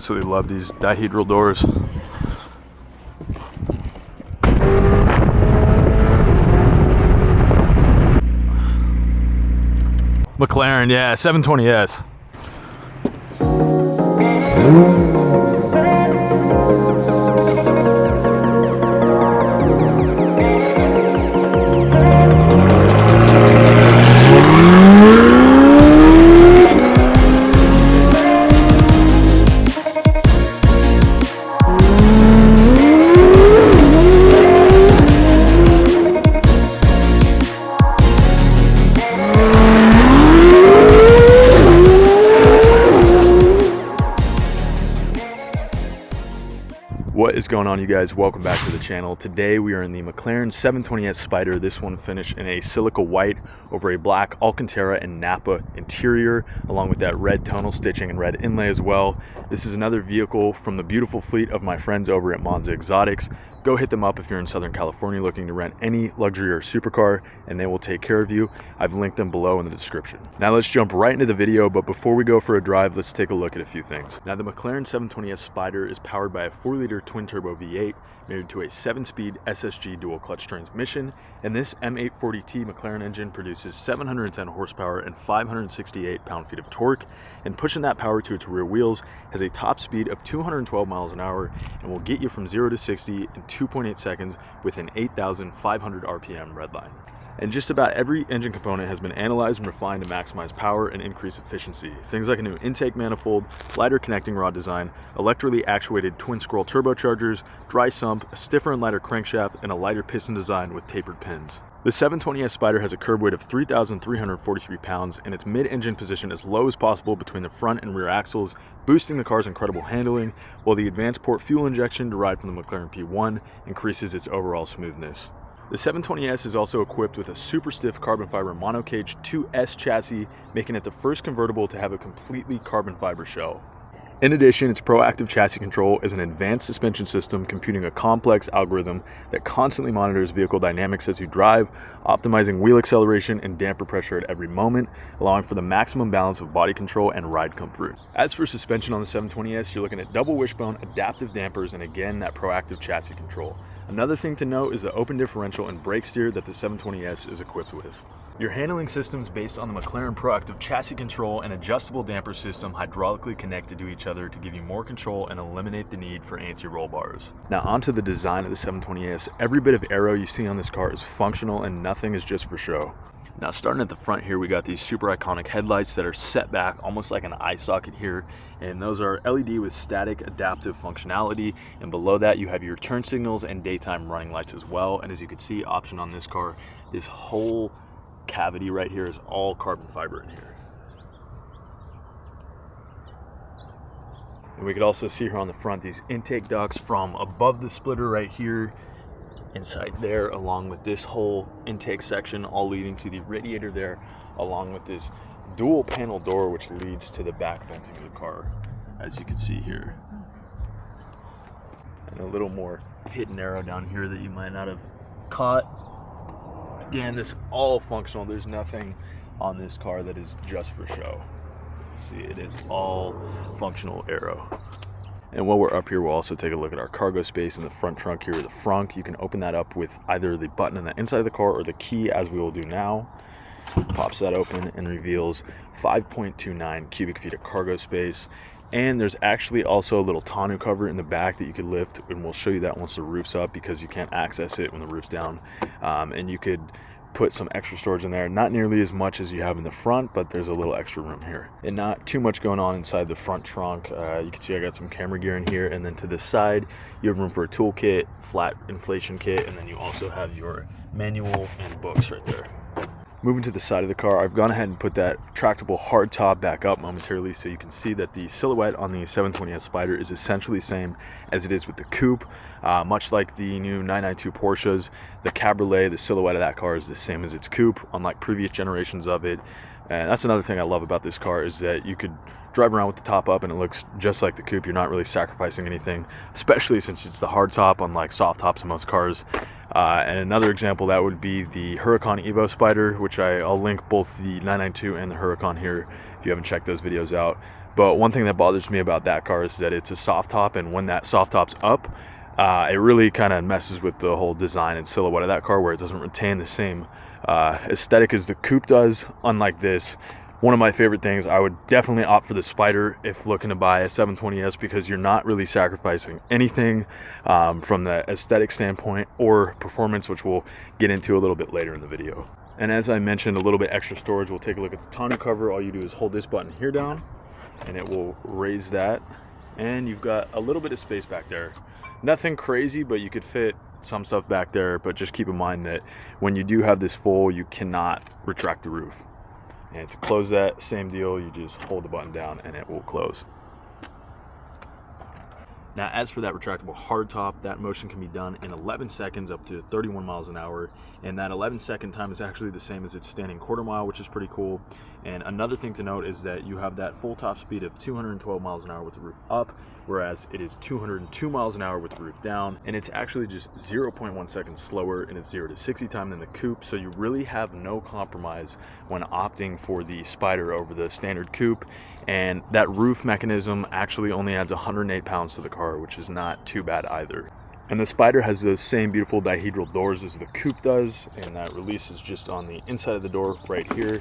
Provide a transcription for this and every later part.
absolutely love these dihedral doors. McLaren, yeah, 720S. What is going on, you guys? Welcome back to the channel. Today we are in the McLaren 720S Spider. This one finished in a silica white over a black Alcantara and Napa interior, along with that red tonal stitching and red inlay as well. This is another vehicle from the beautiful fleet of my friends over at Monza Exotics. Go hit them up if you're in Southern California looking to rent any luxury or supercar, and they will take care of you. I've linked them below in the description. Now let's jump right into the video, but before we go for a drive, let's take a look at a few things. Now the McLaren 720S Spider is powered by a 4-liter twin-turbo V8 married to a 7-speed SSG dual-clutch transmission, and this M840T McLaren engine produces 710 horsepower and 568 pound-feet of torque, and pushing that power to its rear wheels has a top speed of 212 miles an hour and will get you from 0 to 60 in 2.8 seconds with an 8,500 RPM redline. And just about every engine component has been analyzed and refined to maximize power and increase efficiency. Things like a new intake manifold, lighter connecting rod design, electrically actuated twin scroll turbochargers, dry sump, a stiffer and lighter crankshaft, and a lighter piston design with tapered pins. The 720S Spider has a curb weight of 3,343 pounds and its mid-engine position as low as possible between the front and rear axles, boosting the car's incredible handling, while the advanced port fuel injection derived from the McLaren P1 increases its overall smoothness. The 720S is also equipped with a super stiff carbon fiber monocage 2S chassis, making it the first convertible to have a completely carbon fiber shell. In addition, its proactive chassis control is an advanced suspension system computing a complex algorithm that constantly monitors vehicle dynamics as you drive, optimizing wheel acceleration and damper pressure at every moment, allowing for the maximum balance of body control and ride comfort. As for suspension on the 720S, you're looking at double wishbone adaptive dampers and again that proactive chassis control. Another thing to note is the open differential and brake steer that the 720S is equipped with. Your handling system is based on the McLaren proactive chassis control and adjustable damper system hydraulically connected to each other to give you more control and eliminate the need for anti-roll bars. Now onto the design of the 720S. Every bit of aero you see on this car is functional and nothing is just for show. Now starting at the front here, we got these super iconic headlights that are set back almost like an eye socket here, and those are LED with static adaptive functionality, and below that you have your turn signals and daytime running lights as well. And as you can see, option on this car, this whole cavity right here is all carbon fiber in here. And we could also see here on the front these intake ducts from above the splitter right here inside there, along with this whole intake section, all leading to the radiator there, along with this dual panel door which leads to the back venting of the car, as you can see here. And a little more hidden arrow down here that you might not have caught. Again, this all functional. There's nothing on this car that is just for show. See, it is all functional aero. And while we're up here, we'll also take a look at our cargo space in the front trunk here. The frunk, you can open that up with either the button on the inside of the car or the key, as we will do now. Pops that open and reveals 5.29 cubic feet of cargo space. And there's actually also a little tonneau cover in the back that you could lift, and we'll show you that once the roof's up because you can't access it when the roof's down. And you could put some extra storage in there, not nearly as much as you have in the front, but there's a little extra room here and not too much going on inside the front trunk. You can see I got some camera gear in here, and then to this side you have room for a tool kit, flat inflation kit, and then you also have your manual and books right there. Moving to the side of the car, I've gone ahead and put that tractable hard top back up momentarily so you can see that the silhouette on the 720S Spider is essentially the same as it is with the coupe. Much like the new 992 Porsches, the Cabriolet, the silhouette of that car is the same as its coupe, unlike previous generations of it. And that's another thing I love about this car, is that you could drive around with the top up and it looks just like the coupe. You're not really sacrificing anything, especially since it's the hard top, unlike soft tops in most cars. And another example that would be the Huracan Evo Spider, which I'll link both the 992 and the Huracan here if you haven't checked those videos out. But one thing that bothers me about that car is that it's a soft top, and when that soft top's up, it really kind of messes with the whole design and silhouette of that car, where it doesn't retain the same aesthetic as the coupe does. Unlike this, one of my favorite things, I would definitely opt for the Spider if looking to buy a 720S, because you're not really sacrificing anything from the aesthetic standpoint or performance, which we'll get into a little bit later in the video. And as I mentioned, a little bit extra storage. We'll take a look at the tonneau cover. All you do is hold this button here down and it will raise that, and you've got a little bit of space back there. Nothing crazy, but you could fit some stuff back there. But just keep in mind that when you do have this full, you cannot retract the roof. And to close that, same deal, you just hold the button down and it will close. Now, as for that retractable hardtop, that motion can be done in 11 seconds up to 31 miles an hour. And that 11-second time is actually the same as its standing quarter mile, which is pretty cool. And another thing to note is that you have that full top speed of 212 miles an hour with the roof up, whereas it is 202 miles an hour with the roof down. And it's actually just 0.1 seconds slower in its 0 to 60 time than the coupe. So you really have no compromise when opting for the Spider over the standard coupe. And that roof mechanism actually only adds 108 pounds to the car, which is not too bad either. And the Spider has the same beautiful dihedral doors as the coupe does, and that release is just on the inside of the door right here.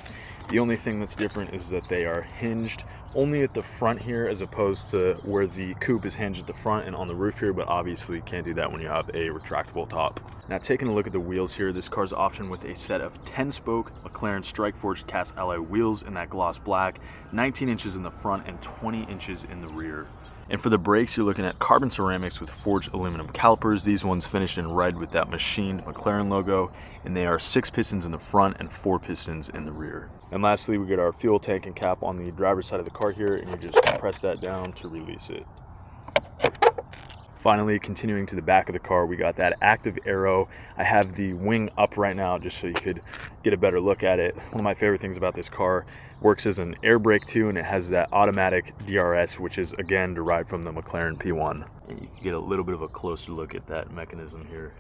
The only thing that's different is that they are hinged only at the front here, as opposed to where the coupe is hinged at the front and on the roof here, but obviously can't do that when you have a retractable top. Now, taking a look at the wheels here, this car's optioned with a set of 10-spoke McLaren Strikeforged cast alloy wheels in that gloss black, 19 inches in the front and 20 inches in the rear. And for the brakes, you're looking at carbon ceramics with forged aluminum calipers. These ones finished in red with that machined McLaren logo, and they are 6 pistons in the front and 4 pistons in the rear. And lastly, we get our fuel tank and cap on the driver's side of the car here, and you just press that down to release it. Finally, continuing to the back of the car, we got that active aero. I have the wing up right now just so you could get a better look at it. One of my favorite things about this car, works as an air brake too, and it has that automatic DRS, which is again derived from the McLaren P1. And you can get a little bit of a closer look at that mechanism here.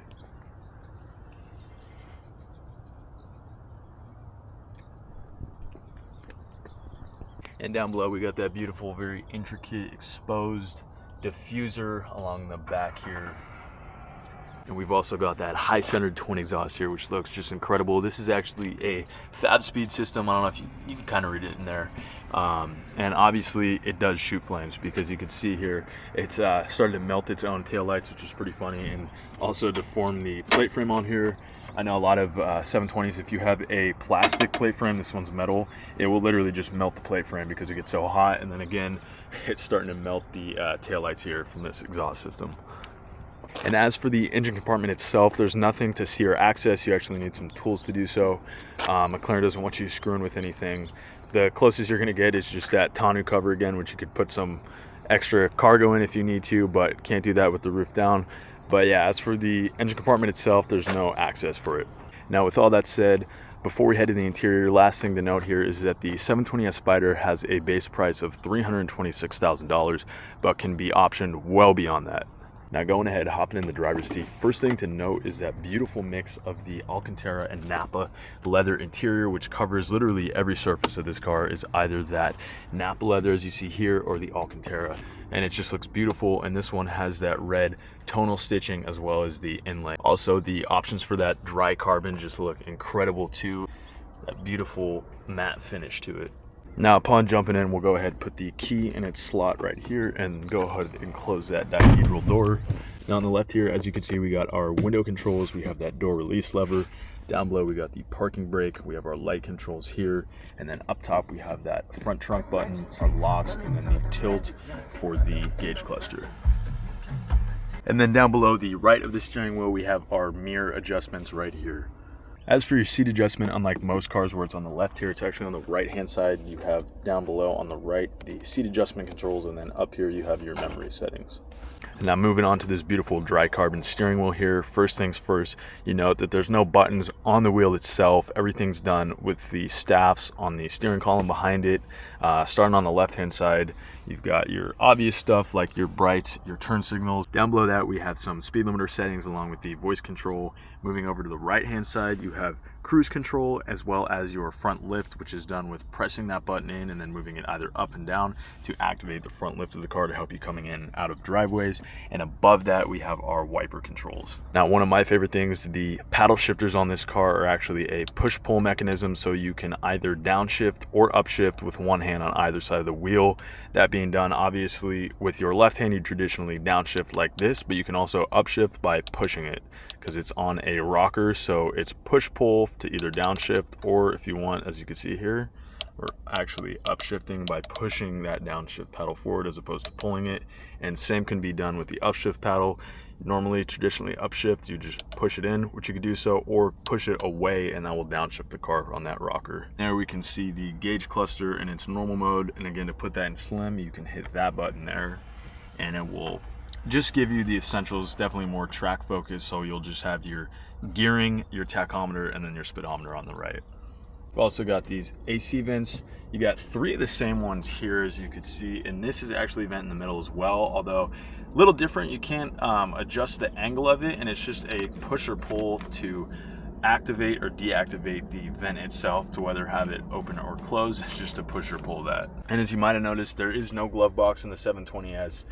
And down below, we got that beautiful, very intricate exposed diffuser along the back here. And we've also got that high-centered twin exhaust here, which looks just incredible. This is actually a fab speed system. I don't know if you can kind of read it in there. And obviously it does shoot flames, because you can see here it's started to melt its own taillights, which is pretty funny, and also deform the plate frame on here. I know a lot of 720s, if you have a plastic plate frame, this one's metal, it will literally just melt the plate frame because it gets so hot. And then again, it's starting to melt the taillights here from this exhaust system. And as for the engine compartment itself, there's nothing to see or access. You actually need some tools to do so. McLaren doesn't want you screwing with anything. The closest you're going to get is just that tonneau cover again, which you could put some extra cargo in if you need to, but can't do that with the roof down. But yeah, as for the engine compartment itself, there's no access for it. Now, with all that said, before we head to the interior, last thing to note here is that the 720S Spider has a base price of $326,000, but can be optioned well beyond that. Now, going ahead, hopping in the driver's seat, first thing to note is that beautiful mix of the Alcantara and Napa leather interior, which covers literally every surface of this car, is either that Napa leather as you see here or the Alcantara, and it just looks beautiful. And this one has that red tonal stitching as well as the inlay. Also, the options for that dry carbon just look incredible too, that beautiful matte finish to it. Now, upon jumping in, we'll go ahead and put the key in its slot right here and go ahead and close that dihedral door. Now, on the left here, as you can see, we got our window controls. We have that door release lever. Down below, we got the parking brake. We have our light controls here. And then up top, we have that front trunk button, our locks, and then the tilt for the gauge cluster. And then down below the right of the steering wheel, we have our mirror adjustments right here. As for your seat adjustment, unlike most cars where it's on the left here, it's actually on the right hand side. You have down below on the right the seat adjustment controls, and then up here you have your memory settings. And now moving on to this beautiful dry carbon steering wheel here. First things first, you note that there's no buttons on the wheel itself. Everything's done with the staffs on the steering column behind it. Starting on the left hand side, you've got your obvious stuff like your brights, your turn signals. Down below that, we have some speed limiter settings along with the voice control. Moving over to the right hand side, you have cruise control, as well as your front lift, which is done with pressing that button in and then moving it either up and down to activate the front lift of the car to help you coming in and out of driveways. And above that, we have our wiper controls. Now, one of my favorite things, the paddle shifters on this car are actually a push-pull mechanism, so you can either downshift or upshift with one hand on either side of the wheel. That being done, obviously, with your left hand, you traditionally downshift like this, but you can also upshift by pushing it because it's on a rocker, so it's push-pull to either downshift, or if you want, as you can see here, we're actually upshifting by pushing that downshift paddle forward as opposed to pulling it. And same can be done with the upshift paddle. Normally, traditionally upshift, you just push it in, which you could do so, or push it away and that will downshift the car on that rocker. There we can see the gauge cluster in its normal mode, and again, to put that in slim, you can hit that button there and it will just give you the essentials, definitely more track focus, so you'll just have your gearing, your tachometer, and then your speedometer on the right. We've also got these AC vents. You got 3 of the same ones here, as you could see, and this is actually a vent in the middle as well, although a little different. You can't adjust the angle of it, and it's just a push or pull to activate or deactivate the vent itself, to whether have it open or close. It's just a push or pull that. And as you might have noticed, there is no glove box in the 720S.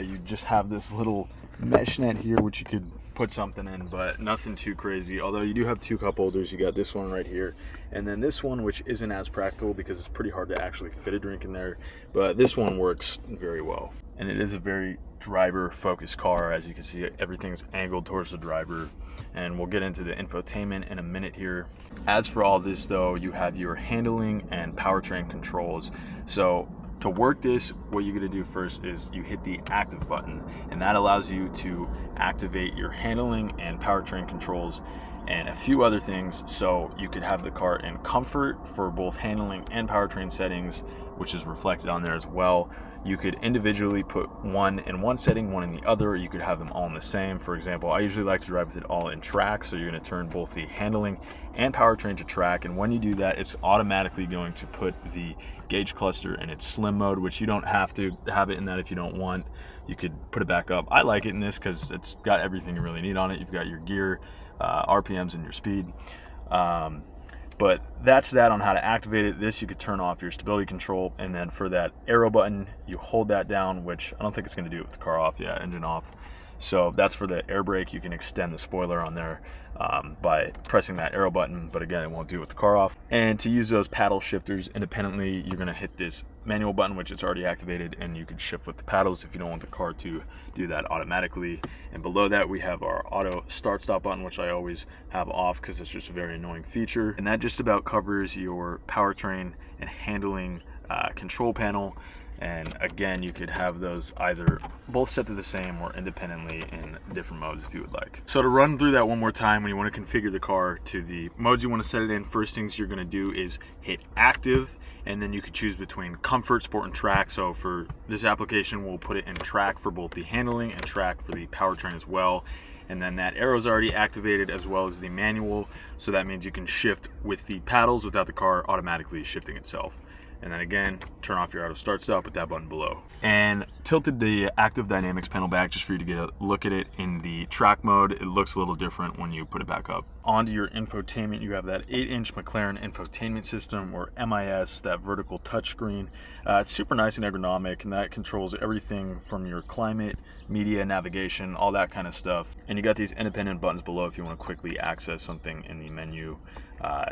You just have this little mesh net here, which you could put something in, but nothing too crazy. Although you do have 2 cup holders. You got this one right here, and then this one, which isn't as practical because it's pretty hard to actually fit a drink in there, but this one works very well. And it is a very driver focused car. As you can see, everything's angled towards the driver, and we'll get into the infotainment in a minute here. As for all this though, you have your handling and powertrain controls. So to work this, what you're going to do first is you hit the active button, and that allows you to activate your handling and powertrain controls and a few other things. So you could have the car in comfort for both handling and powertrain settings, which is reflected on there as well. You could individually put one in one setting, one in the other, or you could have them all in the same. For example, I usually like to drive with it all in track, so you're going to turn both the handling and powertrain to track, and when you do that, it's automatically going to put the gauge cluster in its slim mode, which you don't have to have it in that if you don't want. You could put it back up. I like it in this because it's got everything you really need on it. You've got your gear, RPMs, and your speed. But that's that on how to activate it. This, you could turn off your stability control, and then for that arrow button, you hold that down, which I don't think it's going to do it with the car off. Yeah, engine off. So that's for the air brake. You can extend the spoiler on there by pressing that arrow button, but again, it won't do it with the car off. And to use those paddle shifters independently, you're going to hit this manual button, which is already activated, and you can shift with the paddles if you don't want the car to do that automatically. And below that, we have our auto start stop button, which I always have off because it's just a very annoying feature. And that just about covers your powertrain and handling control panel. And again, you could have those either both set to the same or independently in different modes if you would like. So to run through that one more time, when you want to configure the car to the modes you want to set it in, first things you're going to do is hit active, and then you could choose between comfort, sport, and track. So for this application, we'll put it in track for both the handling and track for the powertrain as well. And then that arrow is already activated, as well as the manual, so that means you can shift with the paddles without the car automatically shifting itself. And then again, turn off your auto start stop with that button below. And tilted the active dynamics panel back just for you to get a look at it in the track mode. It looks a little different when you put it back up. Onto your infotainment, you have that 8-inch McLaren infotainment system, or MIS, that vertical touchscreen. It's super nice and ergonomic, and that controls everything from your climate, media, navigation, all that kind of stuff. And you got these independent buttons below if you want to quickly access something in the menu.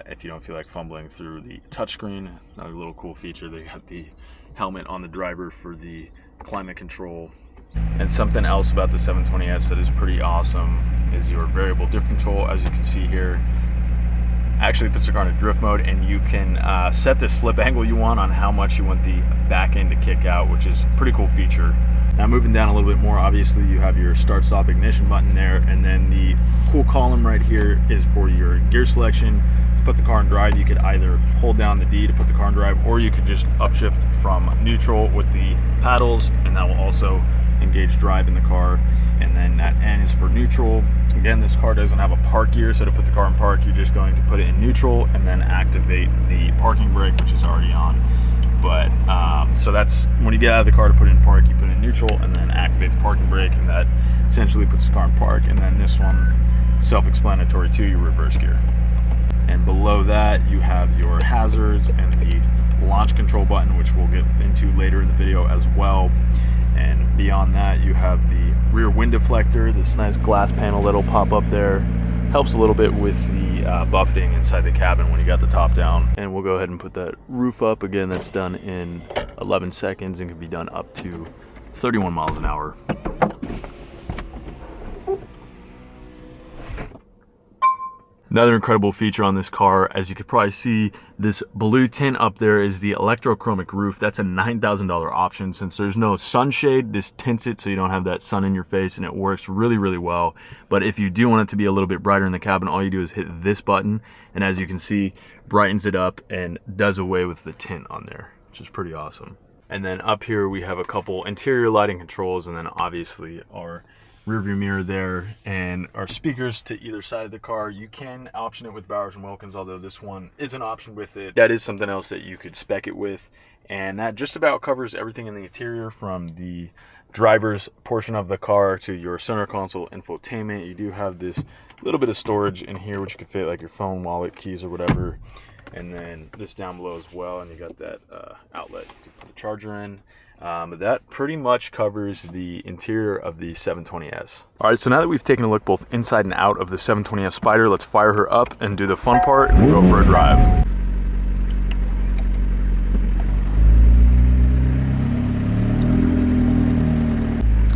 If you don't feel like fumbling through the touchscreen. Another little cool feature, they got the helmet on the driver for the climate control. And something else about the 720S that is pretty awesome is your variable drift control. As you can see here, actually puts the car in drift mode, and you can set the slip angle you want on how much you want the back end to kick out, which is a pretty cool feature. Now moving down a little bit more, obviously you have your start stop ignition button there, and then the cool column right here is for your gear selection. To put the car in drive, you could either hold down the D to put the car in drive, or you could just upshift from neutral with the paddles, and that will also engage drive in the car. And then that N is for neutral. Again, this car doesn't have a park gear, so to put the car in park, you're just going to put it in neutral and then activate the parking brake, which is already on. But so that's when you get out of the car to put it in park, you put it in neutral and then activate the parking brake, and that essentially puts the car in park. And then this one, self-explanatory too, your reverse gear. And below that you have your hazards and the launch control button, which we'll get into later in the video as well. And beyond that you have the rear wind deflector, this nice glass panel that'll pop up there. Helps a little bit with the buffeting inside the cabin when you got the top down. And we'll go ahead and put that roof up again. That's done in 11 seconds and can be done up to 31 miles an hour. Another incredible feature on this car, as you could probably see, this blue tint up there is the electrochromic roof. That's a $9,000 option. Since there's no sunshade, this tints it so you don't have that sun in your face, and it works really, really well. But if you do want it to be a little bit brighter in the cabin, all you do is hit this button, and as you can see, brightens it up and does away with the tint on there, which is pretty awesome. And then up here we have a couple interior lighting controls, and then obviously our rear view mirror there, and our speakers to either side of the car. You can option it with Bowers & Wilkins, although this one isn't optioned with it. That is something else that you could spec it with, and that just about covers everything in the interior, from the driver's portion of the car to your center console infotainment. You do have this little bit of storage in here, which you could fit like your phone, wallet, keys, or whatever. And then this down below as well, and you got that outlet you can put the charger in. But that pretty much covers the interior of the 720S. All right, so now that we've taken a look both inside and out of the 720S Spider, let's fire her up and do the fun part and go for a drive.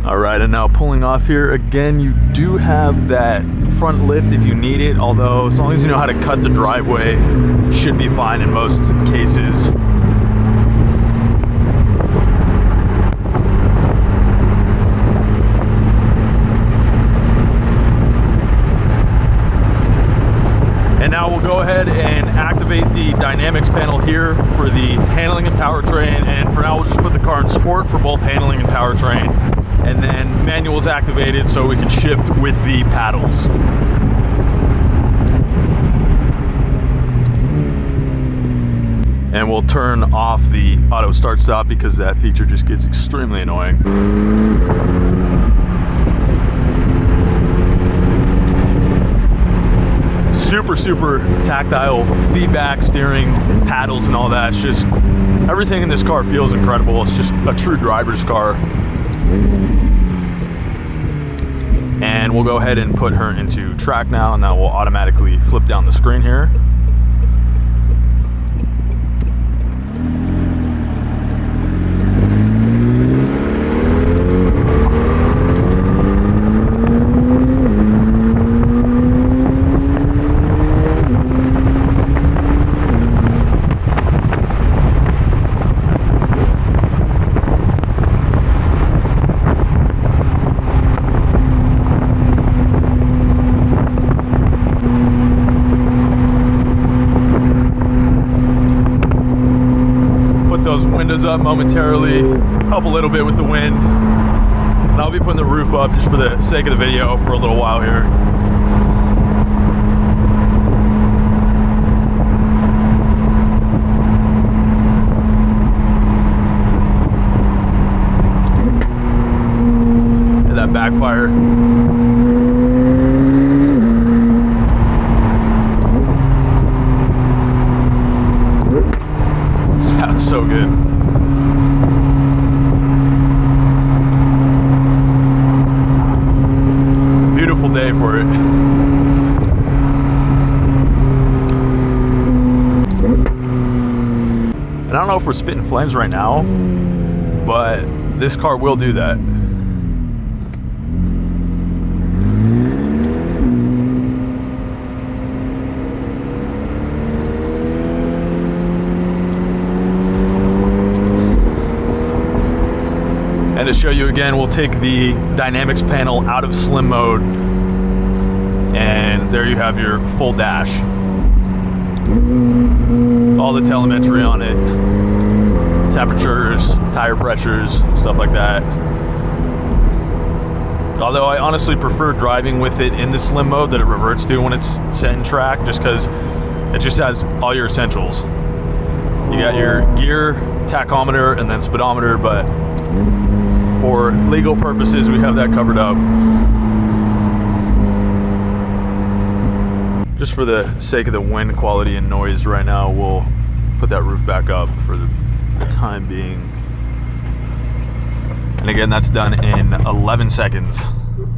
All right, and now pulling off here again, you do have that front lift if you need it, although as long as you know how to cut the driveway, should be fine in most cases. And now we'll go ahead and activate the dynamics panel here for the handling and powertrain. And for now, we'll just put the car in sport for both handling and powertrain. And then manual's activated so we can shift with the paddles. And we'll turn off the auto start stop because that feature just gets extremely annoying. Super tactile feedback, steering, paddles, and all that. It's just, everything in this car feels incredible. It's just a true driver's car. And we'll go ahead and put her into track now, and that will automatically flip down the screen here. Windows up momentarily, help a little bit with the wind. And I'll be putting the roof up just for the sake of the video for a little while here. And that backfire. Sounds so good. Beautiful day for it. And I don't know if we're spitting flames right now, but this car will do that. And to show you again, we'll take the dynamics panel out of slim mode, and there you have your full dash. All the telemetry on it, temperatures, tire pressures, stuff like that. Although I honestly prefer driving with it in the slim mode that it reverts to when it's set in track, just because it just has all your essentials. You got your gear, tachometer, and then speedometer, but for legal purposes, we have that covered up. Just for the sake of the wind quality and noise right now, we'll put that roof back up for the time being. And again, that's done in 11 seconds.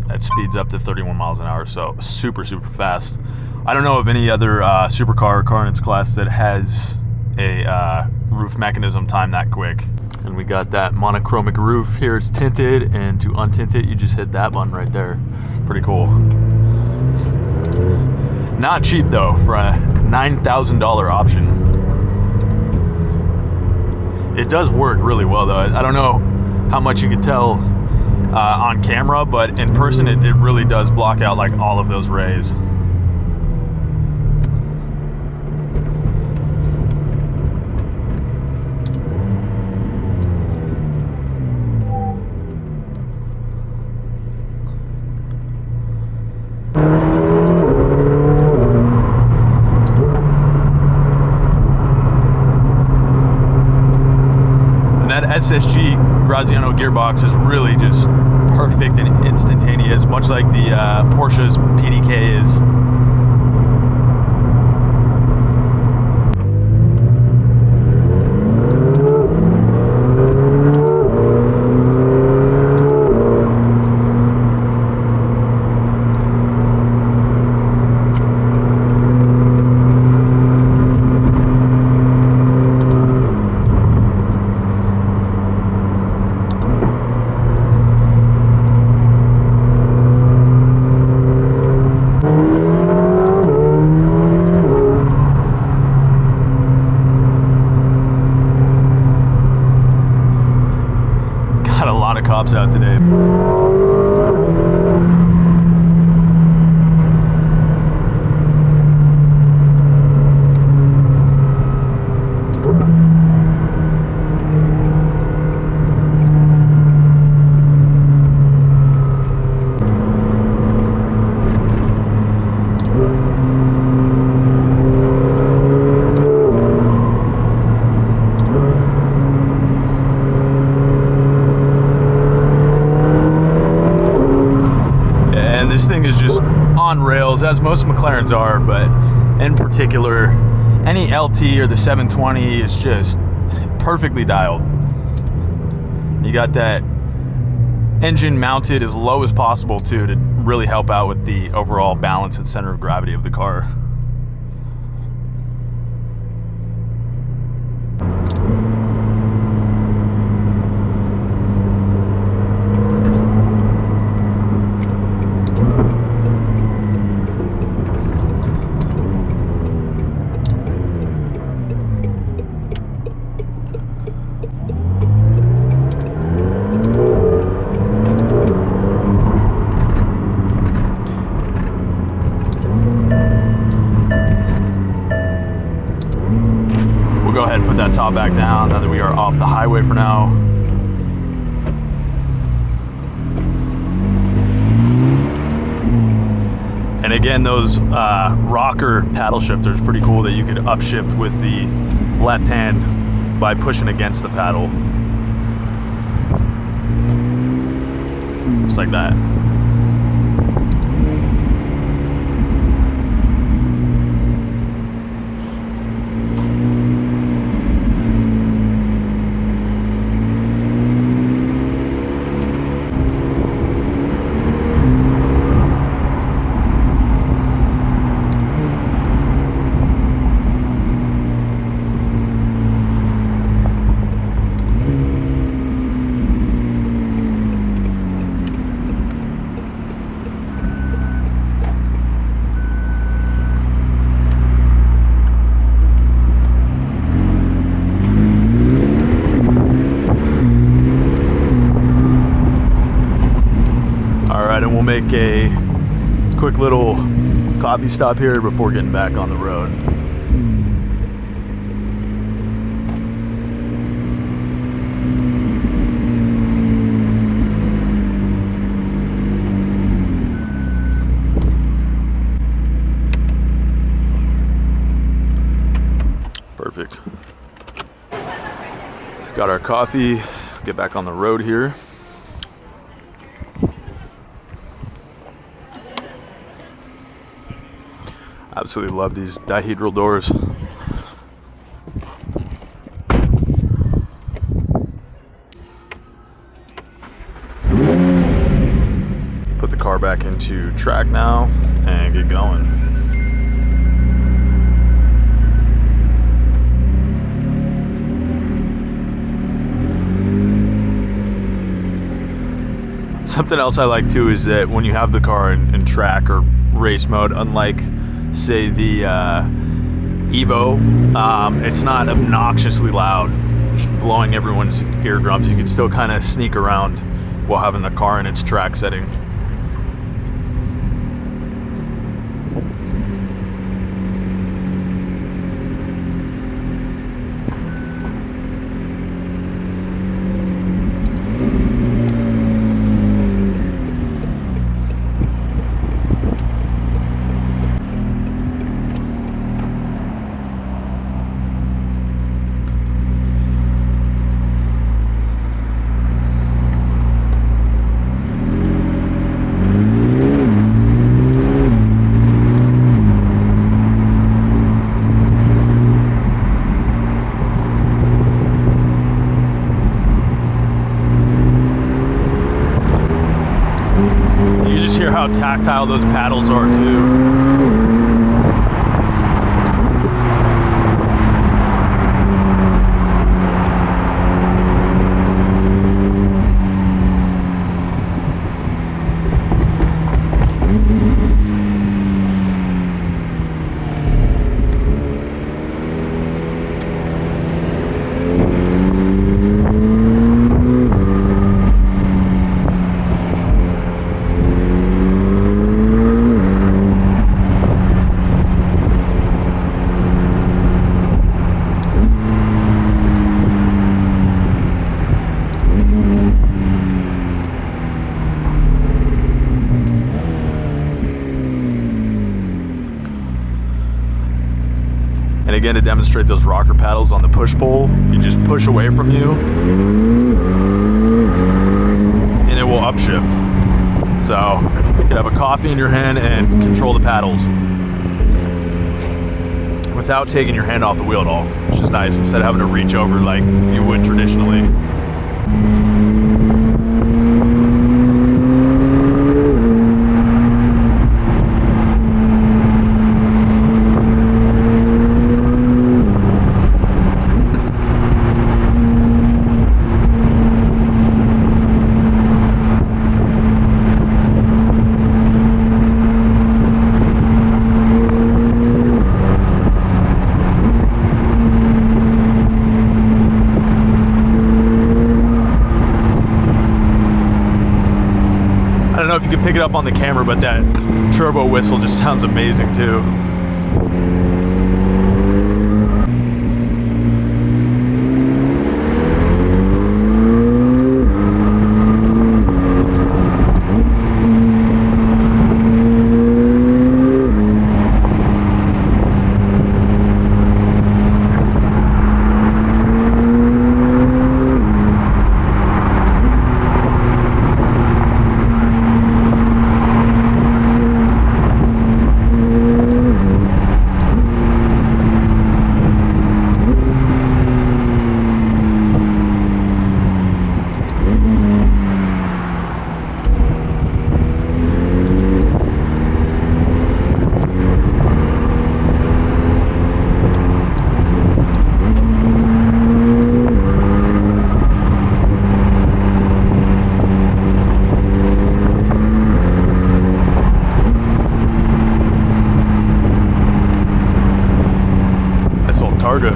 That speeds up to 31 miles an hour, so super, super fast. I don't know of any other supercar car in its class that has a roof mechanism time that quick. And we got that monochromic roof here. It's tinted, and to untint it, you just hit that button right there. Pretty cool. Not cheap though for a $9,000 option. It does work really well though. I don't know how much you could tell on camera, but in person it really does block out like all of those rays. SSG Graziano gearbox is really just perfect and instantaneous, much like the Porsche's PDK is. Cops out today. This thing is just on rails, as most McLarens are, but in particular, any LT or the 720 is just perfectly dialed. You got that engine mounted as low as possible too, to really help out with the overall balance and center of gravity of the car. Go ahead and put that top back down now that we are off the highway for now. And again, those rocker paddle shifters, pretty cool that you could upshift with the left hand by pushing against the paddle. Just like that. And we'll make a quick little coffee stop here before getting back on the road. Perfect. Got our coffee, get back on the road here. Absolutely love these dihedral doors. Put the car back into track now and get going. Something else I like too is that when you have the car in track or race mode, unlike say the Evo, it's not obnoxiously loud, just blowing everyone's eardrums. You can still kind of sneak around while having the car in its track setting. Hear how tactile those paddles are too. And again, to demonstrate those rocker paddles on the push pole, you just push away from you and it will upshift. So you can have a coffee in your hand and control the paddles without taking your hand off the wheel at all, which is nice, instead of having to reach over like you would traditionally. I don't know if you can pick it up on the camera, but that turbo whistle just sounds amazing too. Targa.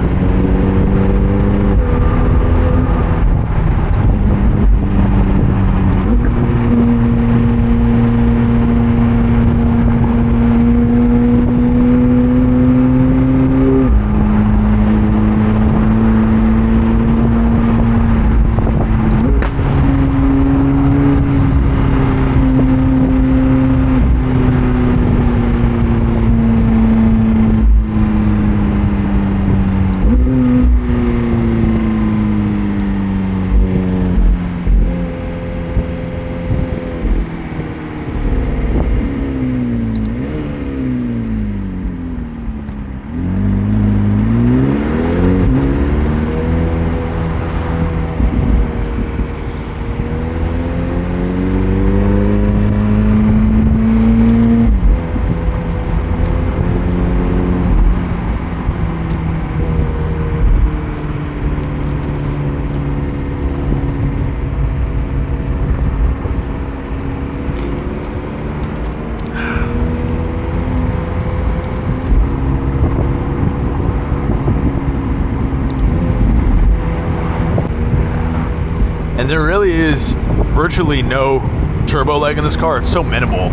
And there really is virtually no turbo lag in this car. It's so minimal.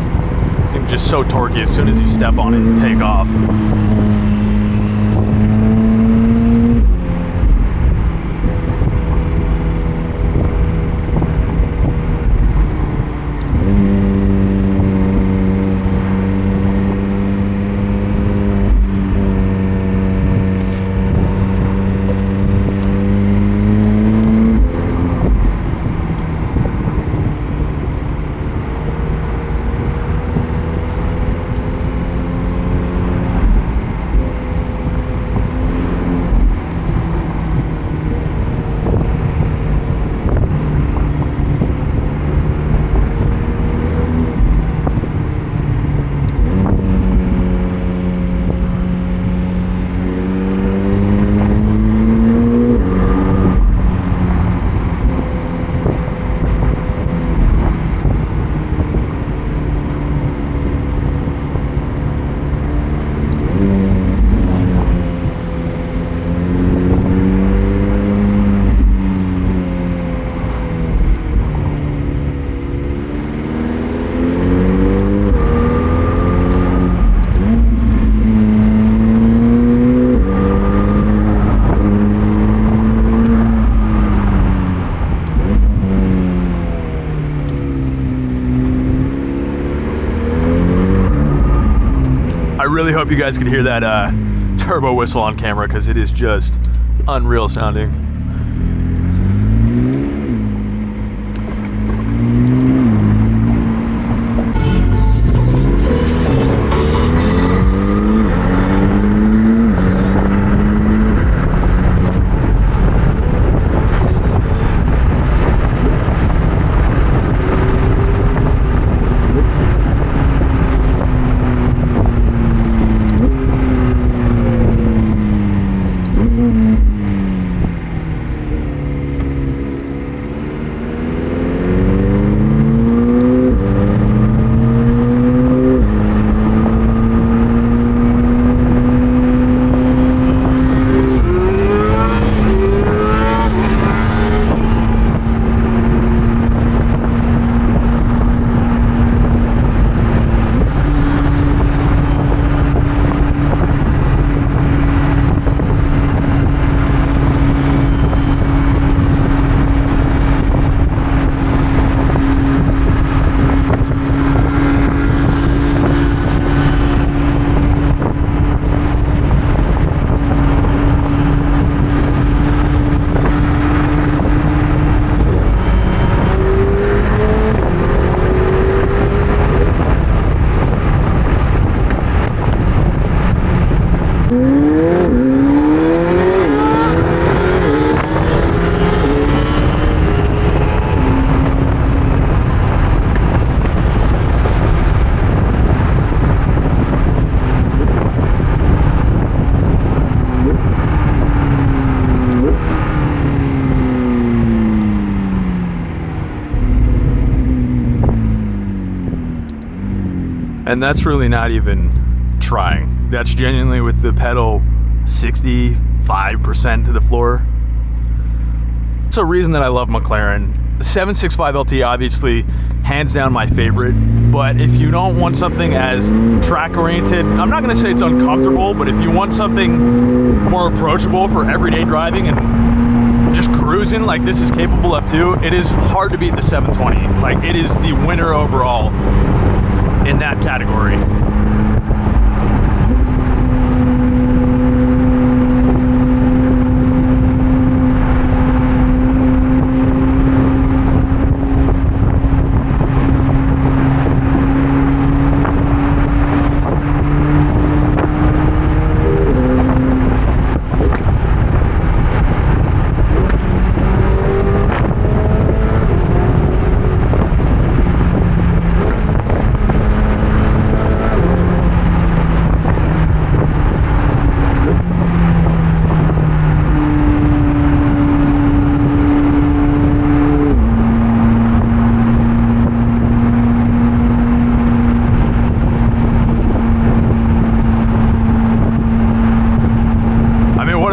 This thing's just so torquey as soon as you step on it and take off. I really hope you guys could hear that turbo whistle on camera, because it is just unreal sounding. And that's really not even trying. That's genuinely with the pedal 65% to the floor. It's a reason that I love McLaren. The 765 LT, obviously, hands down my favorite. But if you don't want something as track-oriented, I'm not gonna say it's uncomfortable, but if you want something more approachable for everyday driving and just cruising like this is capable of too, it is hard to beat the 720. Like, it is the winner overall in that category.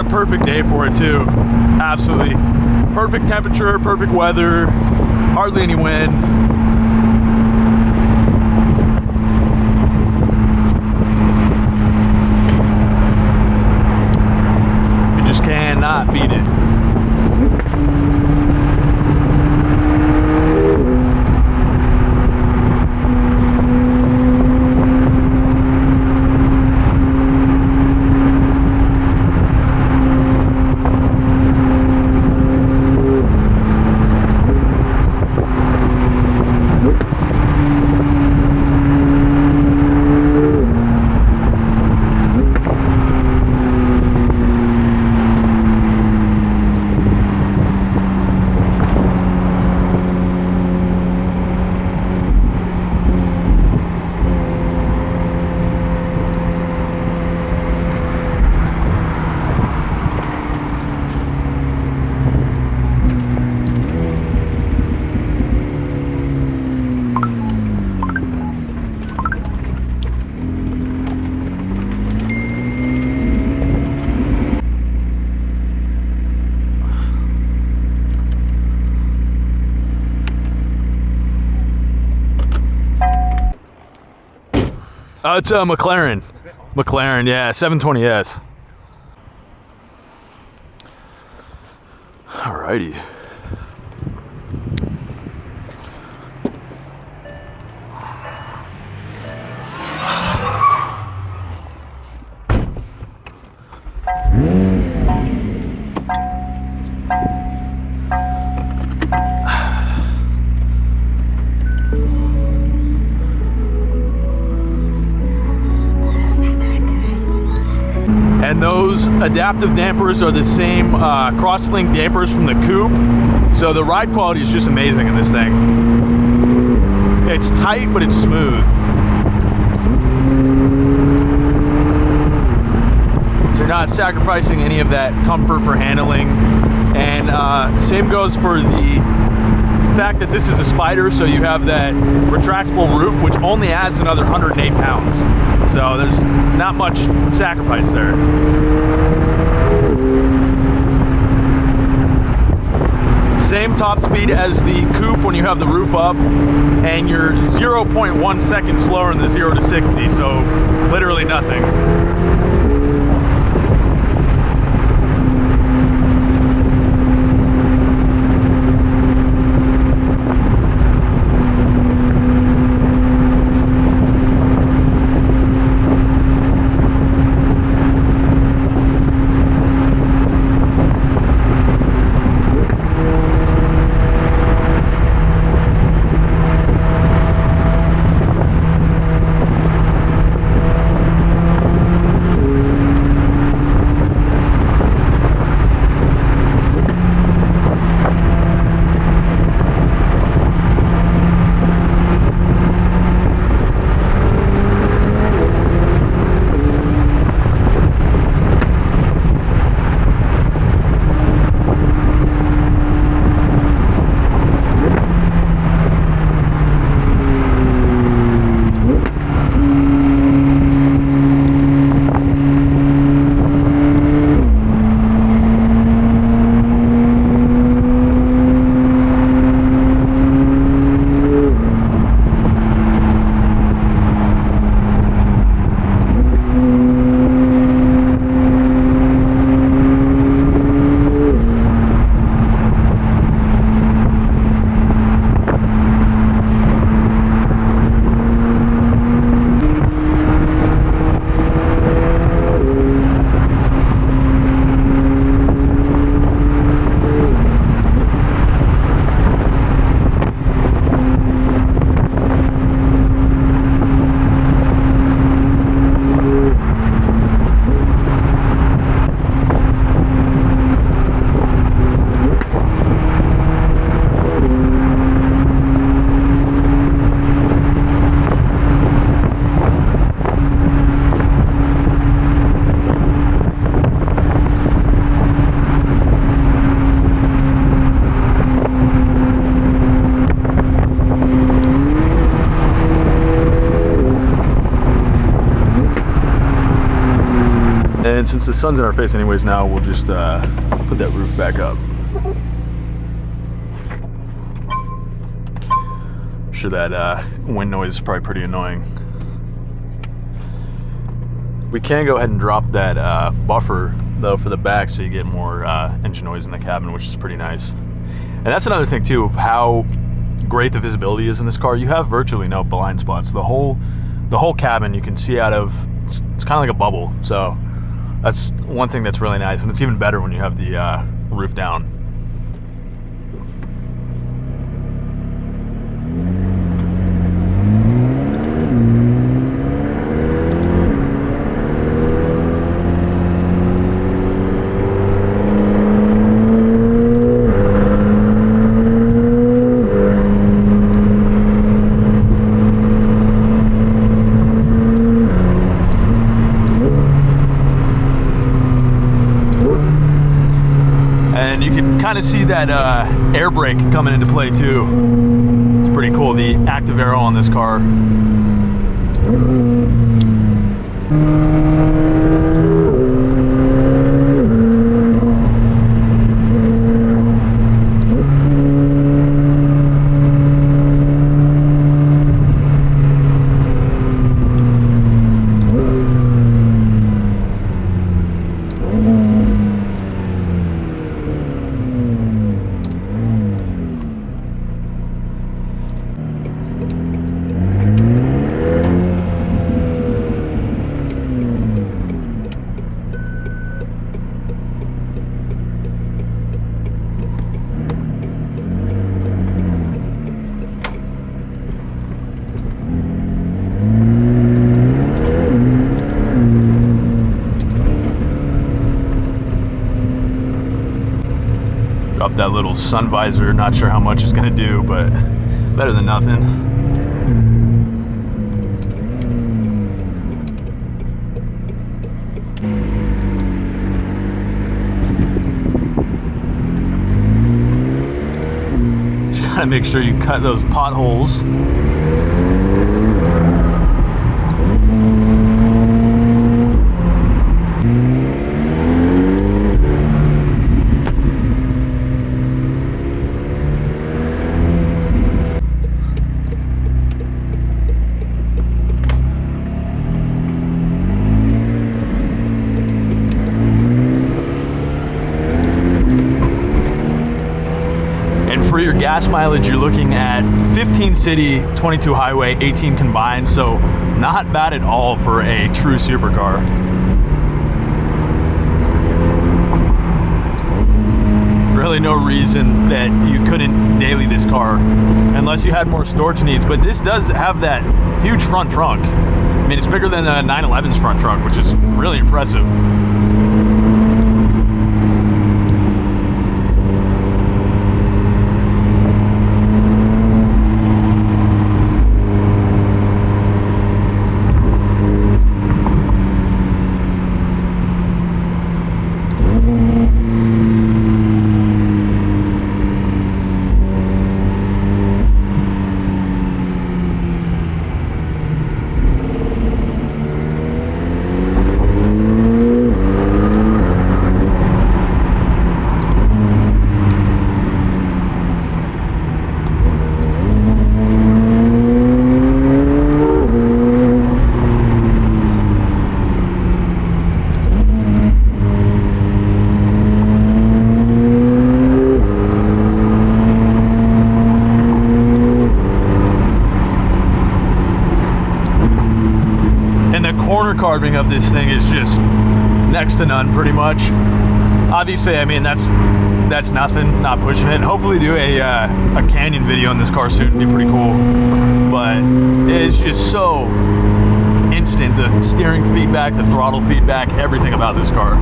Perfect day for it too. Absolutely perfect temperature, perfect weather, hardly any wind. You just cannot beat it. It's a McLaren. McLaren, yeah, 720S. Alrighty. And those adaptive dampers are the same cross-link dampers from the coupe. So the ride quality is just amazing in this thing. It's tight, but it's smooth. So you're not sacrificing any of that comfort for handling. And same goes for the fact that this is a Spider, so you have that retractable roof, which only adds another 108 pounds. So there's not much sacrifice there. Same top speed as the coupe when you have the roof up, and you're 0.1 seconds slower in the 0 to 60, so literally nothing. And since the sun's in our face anyways now, we'll just put that roof back up. sure that wind noise is probably pretty annoying. We can go ahead and drop that buffer though for the back, so you get more engine noise in the cabin, which is pretty nice. And that's another thing too of how great the visibility is in this car. You have virtually no blind spots. The whole cabin you can see out of. It's kind of like a bubble. So that's one thing that's really nice, and it's even better when you have the roof down. Kind of see that air brake coming into play too. It's pretty cool, the active aero on this car. Up that little sun visor, not sure how much it's gonna do, but better than nothing. Just gotta make sure you cut those potholes. For your gas mileage, you're looking at 15 city, 22 highway, 18 combined, so not bad at all for a true supercar. Really no reason that you couldn't daily this car unless you had more storage needs, but this does have that huge front trunk. I mean, it's bigger than the 911's front trunk, which is really impressive. Corner carving of this thing is just next to none, pretty much. Obviously, I mean, that's nothing, not pushing it. Hopefully do a canyon video in this car soon, it'd be pretty cool. But it's just so instant, the steering feedback, the throttle feedback, everything about this car.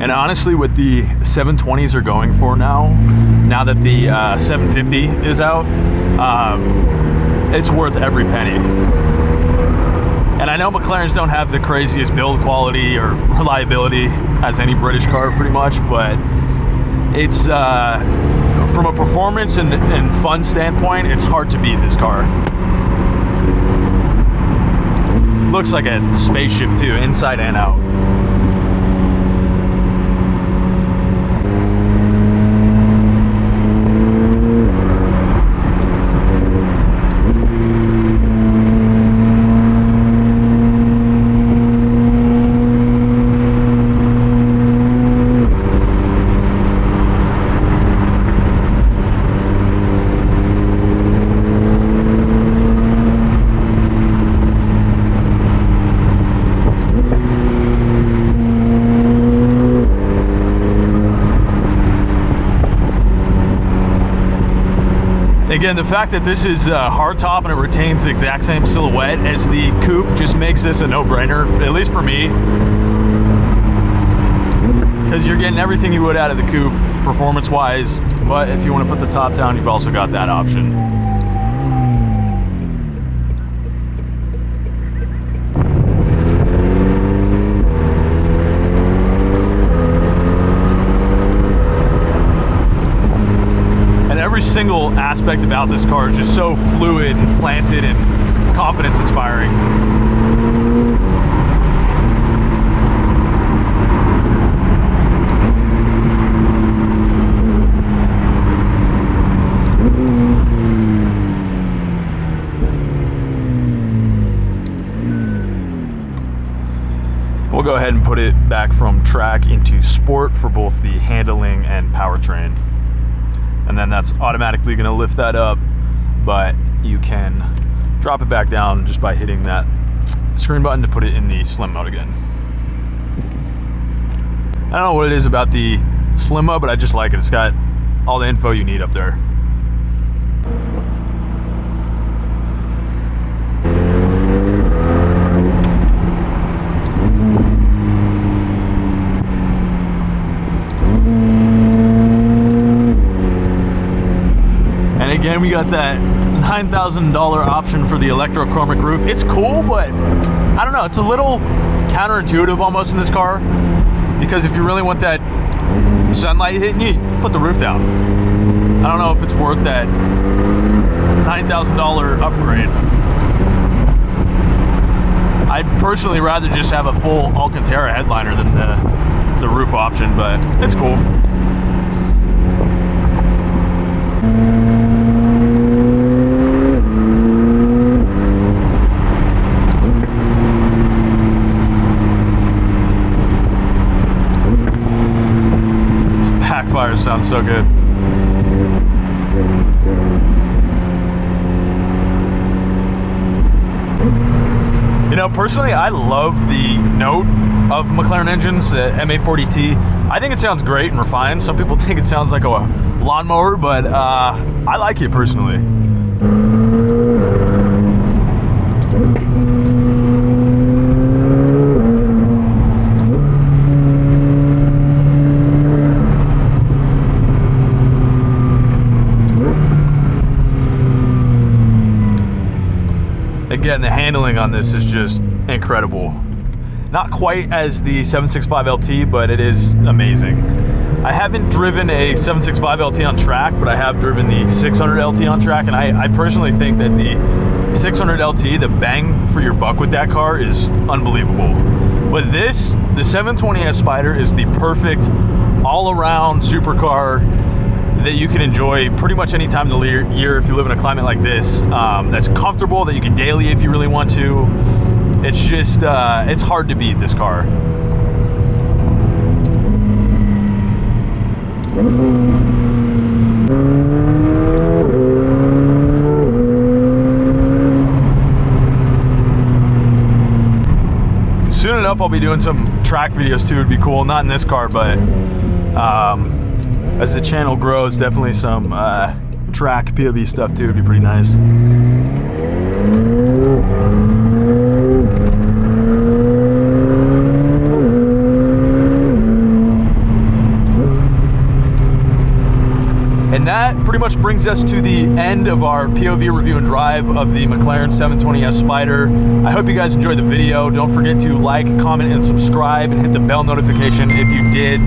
And honestly, what the 720s are going for now that the 750 is out, it's worth every penny. And I know McLarens don't have the craziest build quality or reliability as any British car pretty much, but it's from a performance and fun standpoint, it's hard to beat this car. Looks like a spaceship too, inside and out. Again, the fact that this is hardtop and it retains the exact same silhouette as the coupe just makes this a no-brainer, at least for me. Because you're getting everything you would out of the coupe, performance-wise, but if you want to put the top down, you've also got that option. Every single aspect about this car is just so fluid and planted and confidence inspiring. We'll go ahead and put it back from track into sport for both the handling and powertrain. And then that's automatically going to lift that up, but you can drop it back down just by hitting that screen button to put it in the slim mode again. I don't know what it is about the slim mode, but I just like it. It's got all the info you need up there. Again, we got that $9,000 option for the electrochromic roof. It's cool, but I don't know, it's a little counterintuitive almost in this car, because if you really want that sunlight hitting you, put the roof down. I don't know if it's worth that $9,000 upgrade. I'd personally rather just have a full Alcantara headliner than the roof option, but it's cool. Sounds so good. You know, personally, I love the note of McLaren engines, the MA40T. I think it sounds great and refined. Some people think it sounds like a lawnmower, but I like it personally. Again, the handling on this is just incredible. Not quite as the 765 LT, but it is amazing. I haven't driven a 765 LT on track, but I have driven the 600 LT on track, and I personally think that the 600 LT, the bang for your buck with that car is unbelievable. But this, the 720S Spider, is the perfect all-around supercar that you can enjoy pretty much any time of the year if you live in a climate like this. That's comfortable, that you can daily if you really want to. It's just, it's hard to beat this car. Soon enough I'll be doing some track videos too. It'd be cool, not in this car, but as the channel grows, definitely some track POV stuff too. It'd be pretty nice. And that pretty much brings us to the end of our POV review and drive of the McLaren 720S Spider. I hope you guys enjoyed the video. Don't forget to like, comment, and subscribe, and hit the bell notification if you did.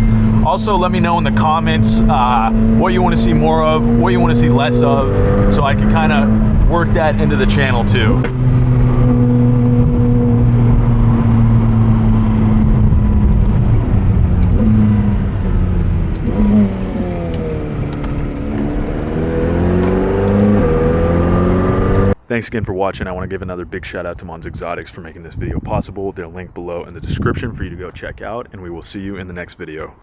Also, let me know in the comments what you want to see more of, what you want to see less of, so I can kind of work that into the channel too. Thanks again for watching. I want to give another big shout out to Mons Exotics for making this video possible. They're linked below in the description for you to go check out, and we will see you in the next video.